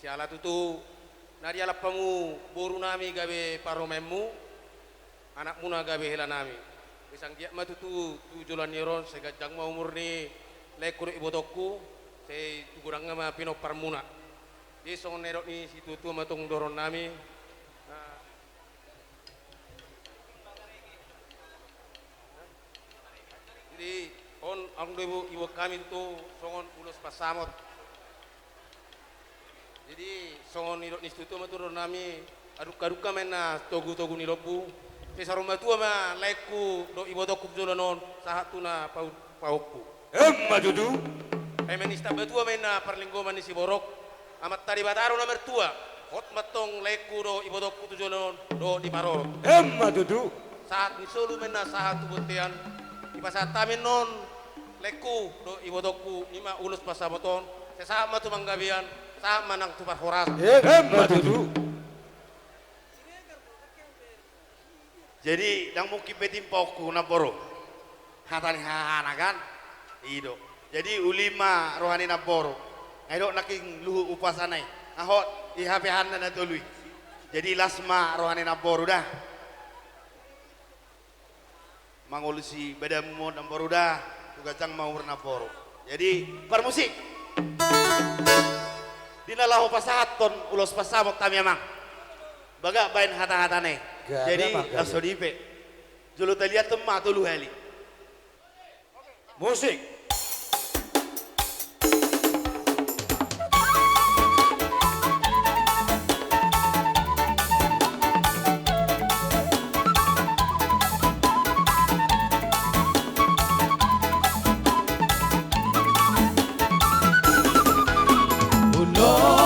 siala tutu nari ala pamu boru nami gabe paromemu anak muna gabe hela nami bisang dia matutu tujulan niron segajang mau murni lekur ibotokku saya kurang ma pino parmuna di song nerok ni situ tu matung doron nami jadi on ang ibu kami itu songon ulos pasamot jadi songon nirok ni situ matur nami aduka mena togu nirobu pesaroma tua ma laiku do ibotokku jolonon sahatuna paukku Madudu. Feminista betua mena perlinggoman ni si borok amat tadi bataro na mertua hot matong leku do ibodokku tu jolon do di maror Madudu. saat ni solu mena saat tu butian di pasatamin non leku do ibodokku ima ulus pasaboton sesama tu manggabian sama nang tu horas Madudu. Jadi nang mungkin petim pokku na boro hatani hahana kan ido jadi ulima rohani na boro ngaidok naking luhu upasanai ahot ihapehan na tului jadi lasma rohani na boro dah mangolusi badamu na boro dah tugajang mau na boro jadi permusik dinalahu pasahaton ulos pasamot kami amang baga bain hata-hatane jadi asodipe julu taliat temma tulu hali Musik. Ulo